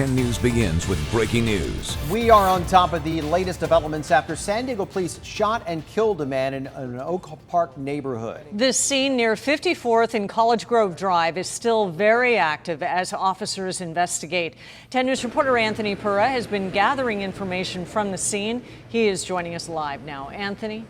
10 News begins with breaking news. We are on top of the latest developments after San Diego police shot and killed a man in an Oak Park neighborhood. The scene near 54th and College Grove Drive is still very active as officers investigate. 10 News reporter Anthony Pura has been gathering information from the scene. He is joining us live now. Anthony?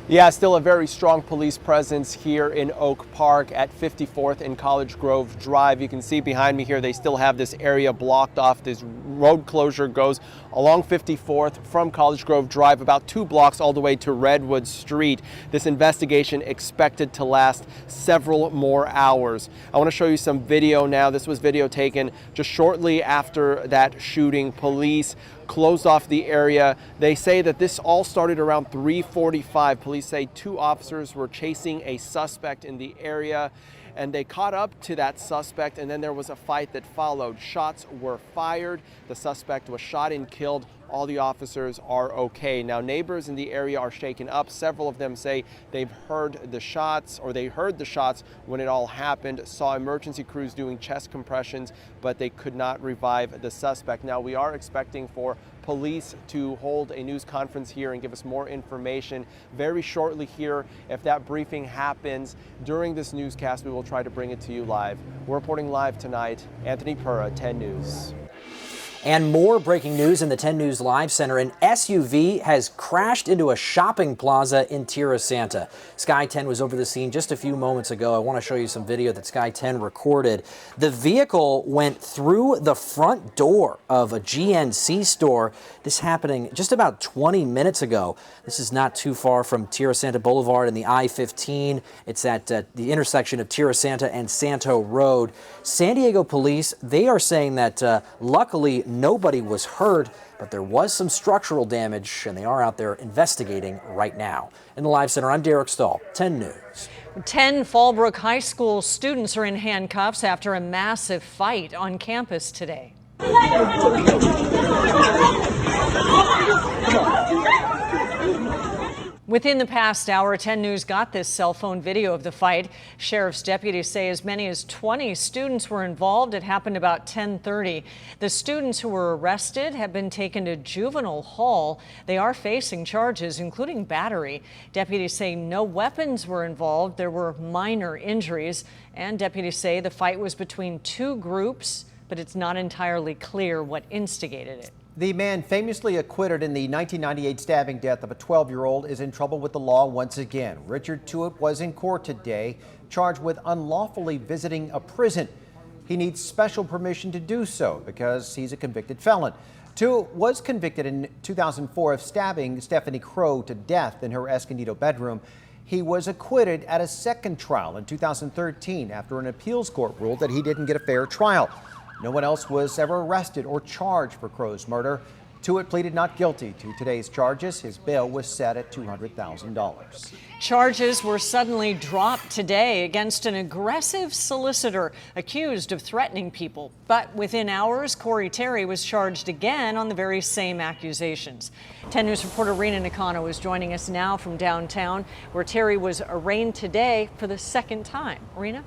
Yeah, still a very strong police presence here in Oak Park at 54th and College Grove Drive. You can see behind me here, they still have this area blocked off. This road closure goes along 54th from College Grove Drive about 2 blocks all the way to Redwood Street. This investigation expected to last several more hours. I want to show you some video now. This was video taken just shortly after that shooting. Police closed off the area. They say that this all started around 3:45. Police say 2 officers were chasing a suspect in the area, and they caught up to that suspect, and then there was a fight that followed. Shots were fired. The suspect was shot and killed. All the officers are okay. Now, neighbors in the area are shaken up. Several of them say they've heard the shots, or they heard the shots when it all happened, saw emergency crews doing chest compressions, but they could not revive the suspect. Now, we are expecting for police to hold a news conference here and give us more information very shortly here. If that briefing happens during this newscast, we will try to bring it to you live. We're reporting live tonight. Anthony Pura, 10 News. And more breaking news in the 10 News Live Center. An SUV has crashed into a shopping plaza in Tierra Santa. Sky 10 was over the scene just a few moments ago. I want to show you some video that Sky 10 recorded. The vehicle went through the front door of a GNC store. This happening just about 20 minutes ago. This is not too far from Tierra Santa Boulevard and the I-15. It's at the intersection of Tierra Santa and Santo Road. San Diego police, they are saying that luckily nobody was hurt, but there was some structural damage, and they are out there investigating right now. In the Live Center, I'm Derek Stoll, 10 News. 10 Fallbrook High School students are in handcuffs after a massive fight on campus today. Within the past hour, 10 News got this cell phone video of the fight. Sheriff's deputies say as many as 20 students were involved. It happened about 10:30. The students who were arrested have been taken to juvenile hall. They are facing charges, including battery. Deputies say no weapons were involved. There were minor injuries, and deputies say the fight was between 2 groups, but it's not entirely clear what instigated it. The man famously acquitted in the 1998 stabbing death of a 12-year-old is in trouble with the law once again. Richard Tewitt was in court today, charged with unlawfully visiting a prison. He needs special permission to do so because he's a convicted felon. Tewitt was convicted in 2004 of stabbing Stephanie Crow to death in her Escondido bedroom. He was acquitted at a second trial in 2013 after an appeals court ruled that he didn't get a fair trial. No one else was ever arrested or charged for Crow's murder. Tewitt pleaded not guilty to today's charges. His bail was set at $200,000. Charges were suddenly dropped today against an aggressive solicitor accused of threatening people. But within hours, Cory Terry was charged again on the very same accusations. 10 News reporter Rena Nakano is joining us now from downtown, where Terry was arraigned today for the second time. Rena?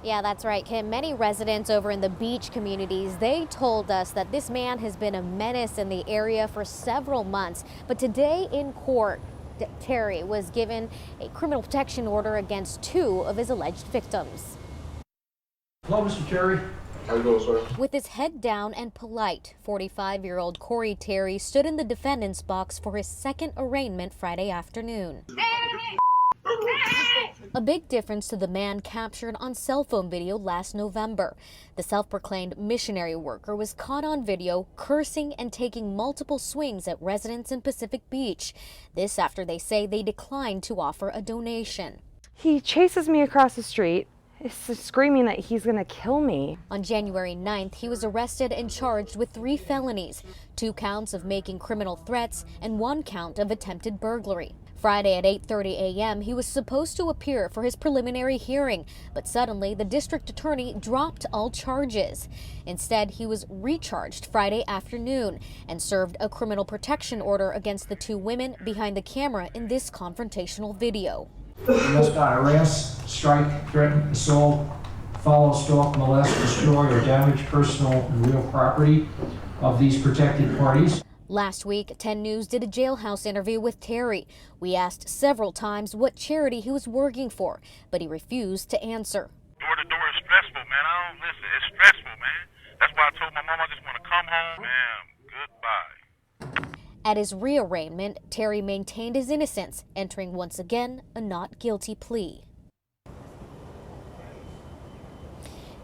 Yeah, that's right, Kim. Many residents over in the beach communities, they told us that this man has been a menace in the area for several months. But today in court, Terry was given a criminal protection order against 2 of his alleged victims. Hello, Mr. Terry. How you doing, sir? With his head down and polite, 45-year-old Cory Terry stood in the defendant's box for his second arraignment Friday afternoon. A big difference to the man captured on cell phone video last November. The self-proclaimed missionary worker was caught on video cursing and taking multiple swings at residents in Pacific Beach. This after they say they declined to offer a donation. He chases me across the street, screaming that he's going to kill me. On January 9th, he was arrested and charged with 3 felonies, 2 counts of making criminal threats and 1 count of attempted burglary. Friday at 8:30 a.m., he was supposed to appear for his preliminary hearing, but suddenly the district attorney dropped all charges. Instead, he was recharged Friday afternoon and served a criminal protection order against the 2 women behind the camera in this confrontational video. You must not harass, strike, threaten, assault, follow, stalk, molest, destroy, or damage personal and real property of these protected parties. Last week, 10 News did a jailhouse interview with Terry. We asked several times what charity he was working for, but he refused to answer. Door to door is stressful, man. I don't listen. It's stressful, man. That's why I told my mom I just want to come home. Ma'am, goodbye. At his rearraignment, Terry maintained his innocence, entering once again a not guilty plea.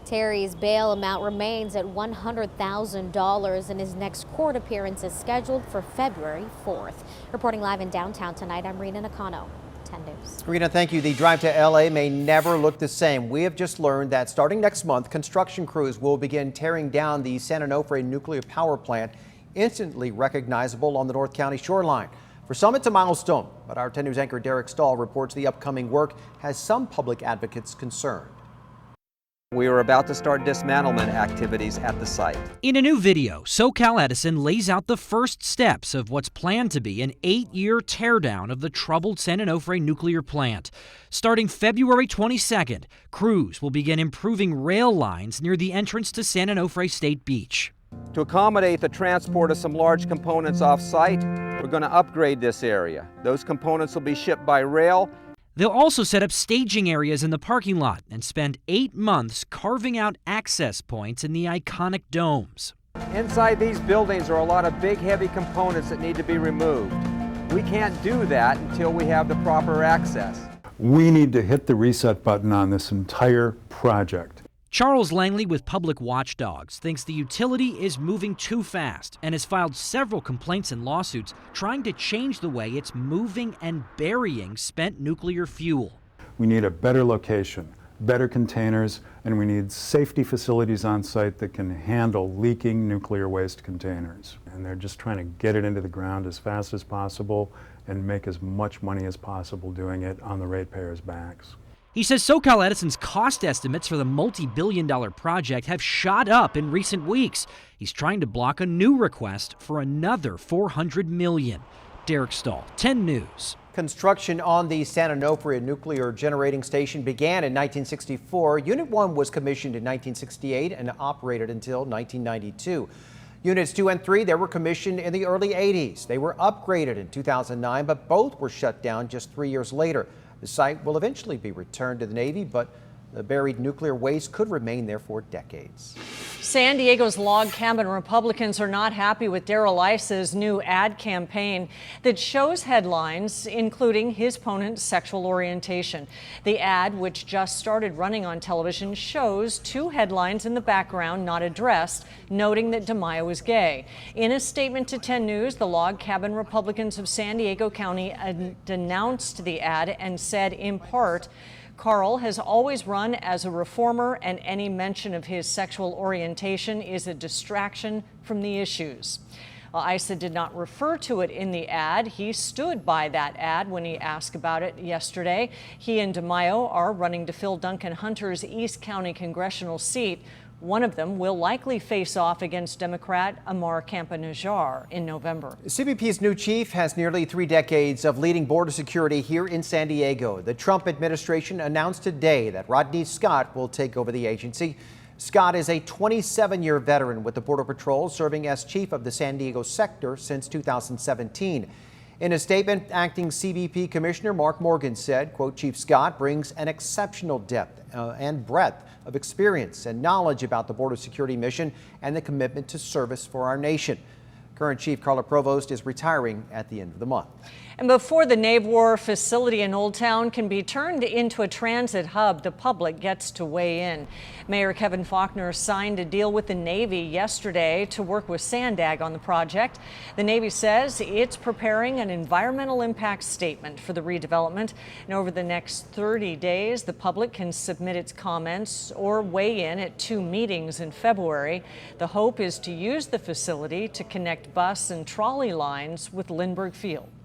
Terry's bail amount remains at $100,000 and his next court appearance is scheduled for February 4th. Reporting live in downtown tonight, I'm Rena Nakano, 10 News. Rena, thank you. The drive to LA may never look the same. We have just learned that starting next month, construction crews will begin tearing down the San Onofre nuclear power plant, instantly recognizable on the North County shoreline. For some, it's a milestone, but our 10 News anchor Derek Stoll reports the upcoming work has some public advocates concerned. We are about to start dismantlement activities at the site. In a new video, SoCal Edison lays out the first steps of what's planned to be an 8-year teardown of the troubled San Onofre nuclear plant. Starting February 22nd, crews will begin improving rail lines near the entrance to San Onofre State Beach. To accommodate the transport of some large components off-site, we're going to upgrade this area. Those components will be shipped by rail. They'll also set up staging areas in the parking lot and spend 8 months carving out access points in the iconic domes. Inside these buildings are a lot of big, heavy components that need to be removed. We can't do that until we have the proper access. We need to hit the reset button on this entire project. Charles Langley with Public Watchdogs thinks the utility is moving too fast and has filed several complaints and lawsuits trying to change the way it's moving and burying spent nuclear fuel. We need a better location, better containers, and we need safety facilities on site that can handle leaking nuclear waste containers. And they're just trying to get it into the ground as fast as possible and make as much money as possible doing it on the ratepayers' backs. He says SoCal Edison's cost estimates for the multi-billion-dollar project have shot up in recent weeks. He's trying to block a new request for another $400 million. Derek Stoll, 10 News. Construction on the San Onofre nuclear generating station began in 1964. Unit 1 was commissioned in 1968 and operated until 1992. Units 2 and 3, they were commissioned in the early 80s. They were upgraded in 2009, but both were shut down just 3 years later. The site will eventually be returned to the Navy, but the buried nuclear waste could remain there for decades. San Diego's log cabin Republicans are not happy with Darrell Iss's new ad campaign that shows headlines including his opponent's sexual orientation. The ad, which just started running on television, shows 2 headlines in the background not addressed, noting that DeMaio is gay. In a statement to 10 News, the log cabin Republicans of San Diego County denounced the ad and said, in part, Carl has always run as a reformer, and any mention of his sexual orientation is a distraction from the issues. Well, Issa did not refer to it in the ad. He stood by that ad when he asked about it yesterday. He and DeMaio are running to fill Duncan Hunter's East County congressional seat. One of them will likely face off against Democrat Amar Campa-Najjar in November. CBP's new chief has nearly 3 decades of leading border security here in San Diego. The Trump administration announced today that Rodney Scott will take over the agency. Scott is a 27-year veteran with the Border Patrol, serving as chief of the San Diego sector since 2017. In a statement, acting CBP Commissioner Mark Morgan said, quote, Chief Scott brings an exceptional depth and breadth of experience and knowledge about the border security mission and the commitment to service for our nation. Current Chief Carla Provost is retiring at the end of the month. And before the Navwar facility in Old Town can be turned into a transit hub, the public gets to weigh in. Mayor Kevin Faulconer signed a deal with the Navy yesterday to work with Sandag on the project. The Navy says it's preparing an environmental impact statement for the redevelopment. And over the next 30 days, the public can submit its comments or weigh in at 2 meetings in February. The hope is to use the facility to connect bus and trolley lines with Lindbergh Field.